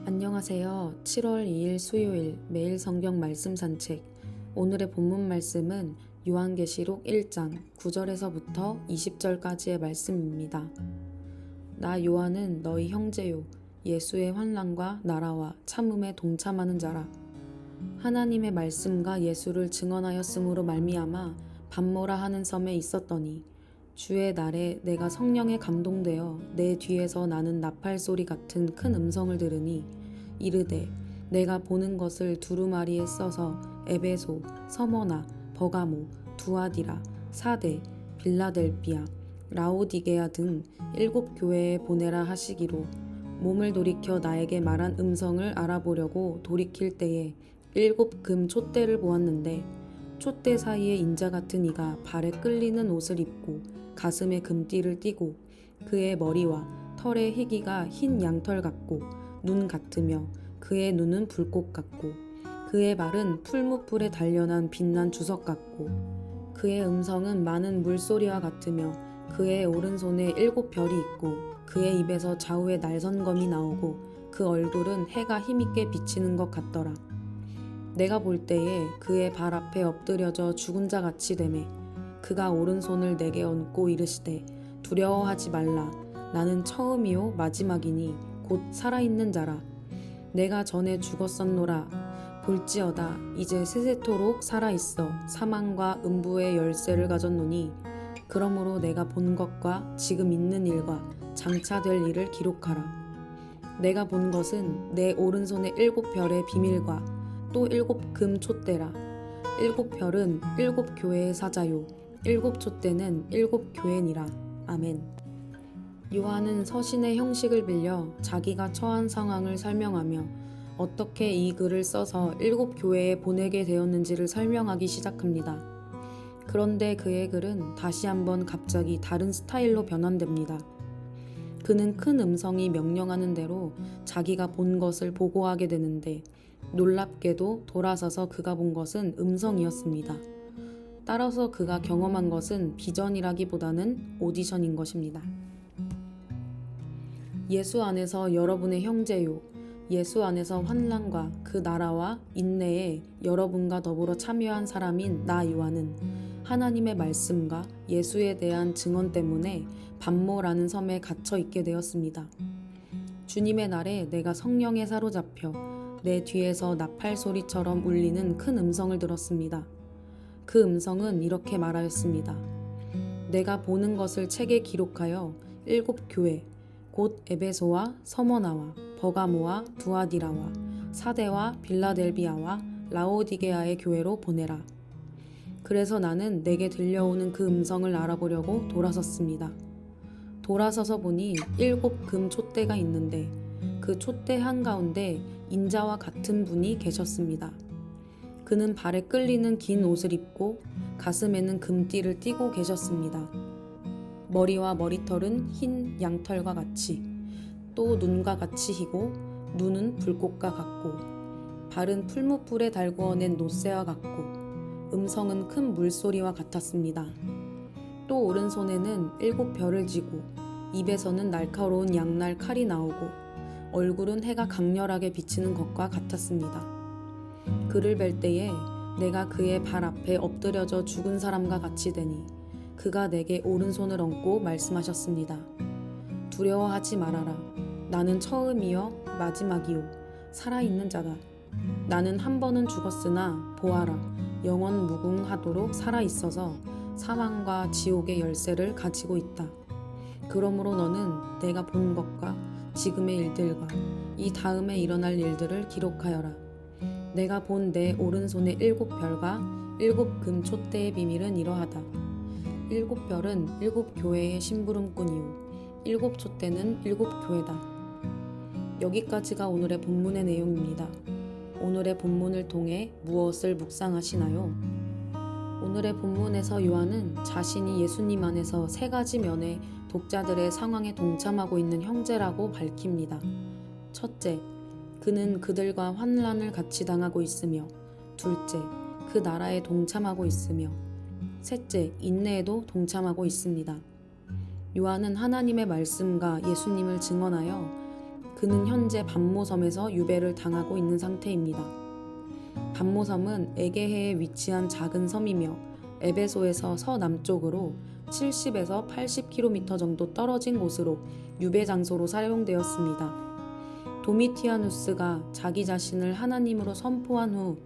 안녕하세요. 7월 2일 수요일 매일 성경 말씀 산책. 오늘의 본문 말씀은 요한계시록 1장 9절에서부터 20절까지의 말씀입니다. 나 요한은 너희 형제요 예수의 환난과 나라와 참음에 동참하는 자라. 하나님의 말씀과 예수를 증언하였으므로 말미암아 밤모라 하는 섬에 있었더니 주의 날에 내가 성령에 감동되어 내 뒤에서 나는 나팔 소리 같은 큰 음성을 들으니 이르되 내가 보는 것을 두루마리에 써서 에베소, 서머나, 버가모, 두아디라, 사대, 빌라델비아, 라오디게아 등 7교회에 보내라 하시기로 몸을 돌이켜 나에게 말한 음성을 알아보려고 돌이킬 때에 7금 촛대를 보았는데 촛대 사이에 인자 같은 이가 발에 끌리는 옷을 입고 가슴에 금띠를 띠고 그의 머리와 털의 희기가 흰 양털 같고 눈 같으며 그의 눈은 불꽃 같고 그의 발은 풀무불에 단련한 빛난 주석 같고 그의 음성은 많은 물소리와 같으며 그의 오른손에 7별이 있고 그의 입에서 좌우에 날선검이 나오고 그 얼굴은 해가 힘있게 비치는 것 같더라. 내가 볼 때에 그의 발 앞에 엎드려져 죽은 자 같이 되매 그가 오른손을 내게 얹고 이르시되 두려워하지 말라. 나는 처음이요 마지막이니 곧 살아있는 자라. 내가 전에 죽었었노라. 볼지어다 이제 세세토록 살아있어 사망과 음부의 열쇠를 가졌노니 그러므로 내가 본 것과 지금 있는 일과 장차 될 일을 기록하라. 내가 본 것은 내 오른손의 7별의 비밀과 또 7금 촛대라. 7별은 7교회의 사자요 7촛대는 7교회니라. 아멘. 요한은 서신의 형식을 빌려 자기가 처한 상황을 설명하며 어떻게 이 글을 써서 7교회에 보내게 되었는지를 설명하기 시작합니다. 그런데 그의 글은 다시 한번 갑자기 다른 스타일로 변환됩니다. 그는 큰 음성이 명령하는 대로 자기가 본 것을 보고하게 되는데 놀랍게도 돌아서서 그가 본 것은 음성이었습니다. 따라서 그가 경험한 것은 비전이라기보다는 오디션인 것입니다. 예수 안에서 여러분의 형제요, 예수 안에서 환난과 그 나라와 인내에 여러분과 더불어 참여한 사람인 나 요한은 하나님의 말씀과 예수에 대한 증언 때문에 밤모라는 섬에 갇혀 있게 되었습니다. 주님의 날에 내가 성령에 사로잡혀 내 뒤에서 나팔 소리처럼 울리는 큰 음성을 들었습니다. 그 음성은 이렇게 말하였습니다. 내가 보는 것을 책에 기록하여 7교회, 곧 에베소와 서머나와 버가모와 두아디라와 사대와 빌라델비아와 라오디게아의 교회로 보내라. 그래서 나는 내게 들려오는 그 음성을 알아보려고 돌아섰습니다. 돌아서서 보니 7금 촛대가 있는데 그 촛대 한가운데 인자와 같은 분이 계셨습니다. 그는 발에 끌리는 긴 옷을 입고 가슴에는 금띠를 띠고 계셨습니다. 머리와 머리털은 흰 양털과 같이 또 눈과 같이 희고 눈은 불꽃과 같고 발은 풀무불에 달구어낸 노새와 같고 음성은 큰 물소리와 같았습니다. 또 오른손에는 7별을 쥐고 입에서는 날카로운 양날 칼이 나오고 얼굴은 해가 강렬하게 비치는 것과 같았습니다. 그를 뵐 때에 내가 그의 발 앞에 엎드려져 죽은 사람과 같이 되니 그가 내게 오른손을 얹고 말씀하셨습니다. 두려워하지 말아라. 나는 처음이요 마지막이요 살아있는 자다. 나는 한 번은 죽었으나 보아라 영원 무궁하도록 살아있어서 사망과 지옥의 열쇠를 가지고 있다. 그러므로 너는 내가 본 것과 지금의 일들과 이 다음에 일어날 일들을 기록하여라. 내가 본 내 오른손의 7별과 7금 촛대의 비밀은 이러하다. 7별은 7교회의 심부름꾼이요 7촛대는 7교회다. 여기까지가 오늘의 본문의 내용입니다. 오늘의 본문을 통해 무엇을 묵상하시나요? 오늘의 본문에서 요한은 자신이 예수님 안에서 3가지 면의 독자들의 상황에 동참하고 있는 형제라고 밝힙니다. 첫째, 그는 그들과 환난을 같이 당하고 있으며 둘째, 그 나라에 동참하고 있으며 셋째, 인내에도 동참하고 있습니다. 요한은 하나님의 말씀과 예수님을 증언하여 그는 현재 반모섬에서 유배를 당하고 있는 상태입니다. 반모섬은 에게해에 위치한 작은 섬이며 에베소에서 서남쪽으로 70에서 80km 정도 떨어진 곳으로 유배 장소로 사용되었습니다. 도미티아누스가 자기 자신을 하나님으로 선포한 후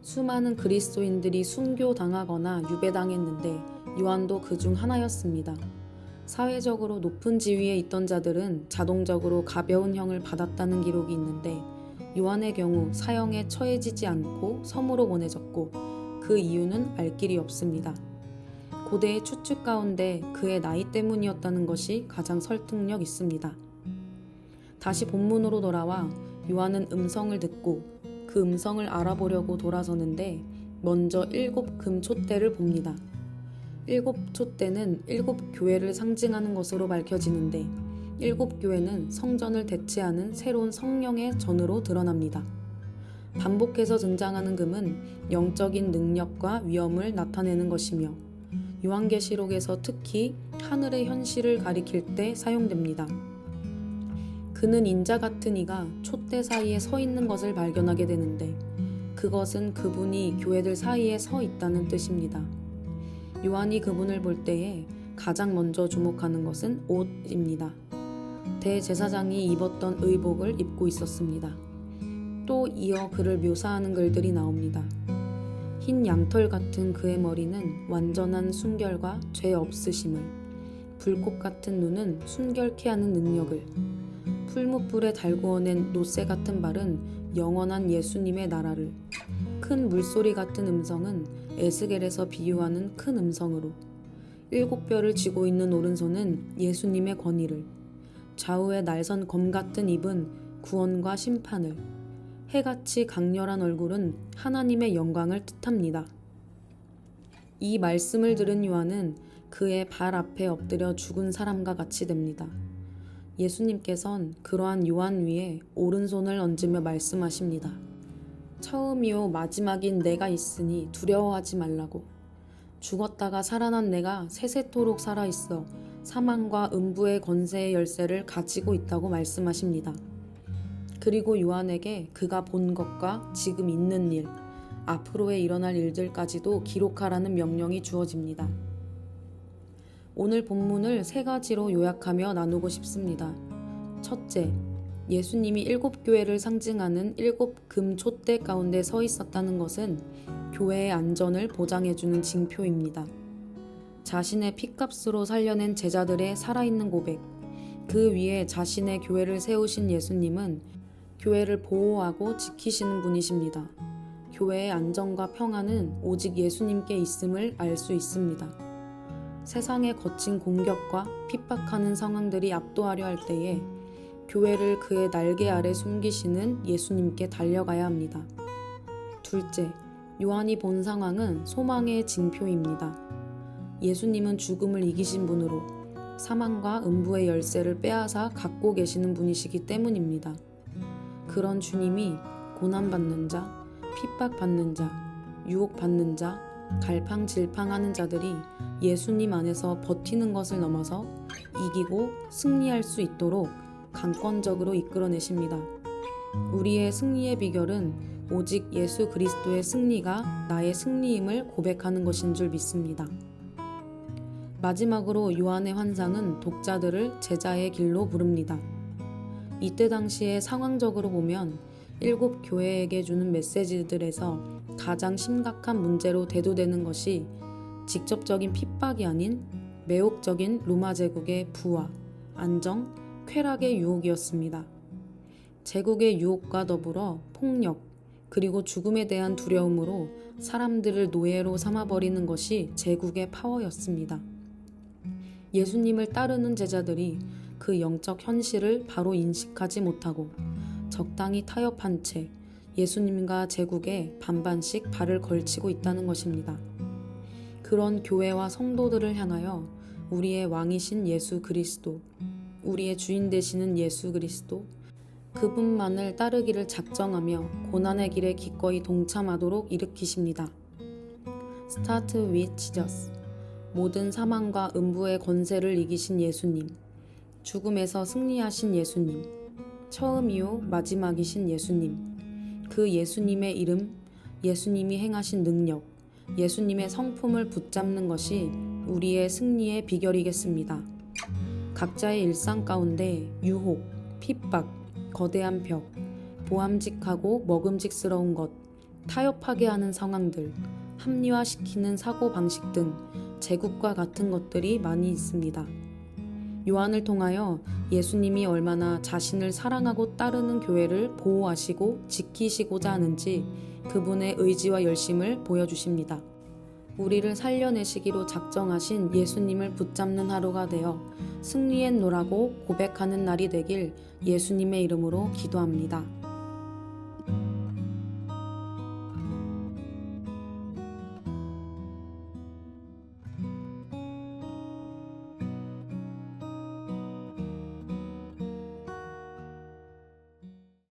수많은 그리스도인들이 순교당하거나 유배당했는데 요한도 그중 하나였습니다. 사회적으로 높은 지위에 있던 자들은 자동적으로 가벼운 형을 받았다는 기록이 있는데 요한의 경우 사형에 처해지지 않고 섬으로 보내졌고 그 이유는 알 길이 없습니다. 고대의 추측 가운데 그의 나이 때문이었다는 것이 가장 설득력 있습니다. 다시 본문으로 돌아와 요한은 음성을 듣고 그 음성을 알아보려고 돌아서는데 먼저 7금 촛대를 봅니다. 7촛대는 7교회를 상징하는 것으로 밝혀지는데 7교회는 성전을 대체하는 새로운 성령의 전으로 드러납니다. 반복해서 등장하는 금은 영적인 능력과 위엄을 나타내는 것이며 요한계시록에서 특히 하늘의 현실을 가리킬 때 사용됩니다. 그는 인자 같은 이가 촛대 사이에 서 있는 것을 발견하게 되는데 그것은 그분이 교회들 사이에 서 있다는 뜻입니다. 요한이 그분을 볼 때에 가장 먼저 주목하는 것은 옷입니다. 대제사장이 입었던 의복을 입고 있었습니다. 또 이어 그를 묘사하는 글들이 나옵니다. 흰 양털 같은 그의 머리는 완전한 순결과 죄 없으심을, 불꽃 같은 눈은 순결케 하는 능력을, 풀무불에 달구어낸 노새 같은 발은 영원한 예수님의 나라를, 큰 물소리 같은 음성은 에스겔에서 비유하는 큰 음성으로, 7뼈를 쥐고 있는 오른손은 예수님의 권위를, 좌우에 날선 검 같은 입은 구원과 심판을, 해같이 강렬한 얼굴은 하나님의 영광을 뜻합니다. 이 말씀을 들은 요한은 그의 발 앞에 엎드려 죽은 사람과 같이 됩니다. 예수님께선 그러한 요한 위에 오른손을 얹으며 말씀하십니다. 처음이요 마지막인 내가 있으니 두려워하지 말라고. 죽었다가 살아난 내가 세세토록 살아있어 사망과 음부의 권세의 열쇠를 가지고 있다고 말씀하십니다. 그리고 요한에게 그가 본 것과 지금 있는 일, 앞으로에 일어날 일들까지도 기록하라는 명령이 주어집니다. 오늘 본문을 3가지로 요약하며 나누고 싶습니다. 첫째, 예수님이 7교회를 상징하는 7금 촛대 가운데 서 있었다는 것은 교회의 안전을 보장해주는 징표입니다. 자신의 핏값으로 살려낸 제자들의 살아있는 고백, 그 위에 자신의 교회를 세우신 예수님은 교회를 보호하고 지키시는 분이십니다. 교회의 안전과 평안은 오직 예수님께 있음을 알 수 있습니다. 세상의 거친 공격과 핍박하는 상황들이 압도하려 할 때에 교회를 그의 날개 아래 숨기시는 예수님께 달려가야 합니다. 둘째, 요한이 본 상황은 소망의 징표입니다. 예수님은 죽음을 이기신 분으로 사망과 음부의 열쇠를 빼앗아 갖고 계시는 분이시기 때문입니다. 그런 주님이 고난받는 자, 핍박받는 자, 유혹받는 자, 갈팡질팡하는 자들이 예수님 안에서 버티는 것을 넘어서 이기고 승리할 수 있도록 강권적으로 이끌어내십니다. 우리의 승리의 비결은 오직 예수 그리스도의 승리가 나의 승리임을 고백하는 것인 줄 믿습니다. 마지막으로 요한의 환상은 독자들을 제자의 길로 부릅니다. 이때 당시에 상황적으로 보면 7교회에게 주는 메시지들에서 가장 심각한 문제로 대두되는 것이 직접적인 핍박이 아닌 매혹적인 로마 제국의 부와 안정, 쾌락의 유혹이었습니다. 제국의 유혹과 더불어 폭력, 그리고 죽음에 대한 두려움으로 사람들을 노예로 삼아버리는 것이 제국의 파워였습니다. 예수님을 따르는 제자들이 그 영적 현실을 바로 인식하지 못하고 적당히 타협한 채 예수님과 제국에 반반씩 발을 걸치고 있다는 것입니다. 그런 교회와 성도들을 향하여 우리의 왕이신 예수 그리스도, 우리의 주인 되시는 예수 그리스도, 그분만을 따르기를 작정하며 고난의 길에 기꺼이 동참하도록 일으키십니다. Start with Jesus. 모든 사망과 음부의 권세를 이기신 예수님, 죽음에서 승리하신 예수님, 처음이요 마지막이신 예수님, 그 예수님의 이름, 예수님이 행하신 능력, 예수님의 성품을 붙잡는 것이 우리의 승리의 비결이겠습니다. 각자의 일상 가운데 유혹, 핍박, 거대한 벽, 보암직하고 먹음직스러운 것, 타협하게 하는 상황들, 합리화시키는 사고방식 등 제국과 같은 것들이 많이 있습니다. 요한을 통하여 예수님이 얼마나 자신을 사랑하고 따르는 교회를 보호하시고 지키시고자 하는지 그분의 의지와 열심을 보여주십니다. 우리를 살려내시기로 작정하신 예수님을 붙잡는 하루가 되어 승리했노라고 고백하는 날이 되길 예수님의 이름으로 기도합니다.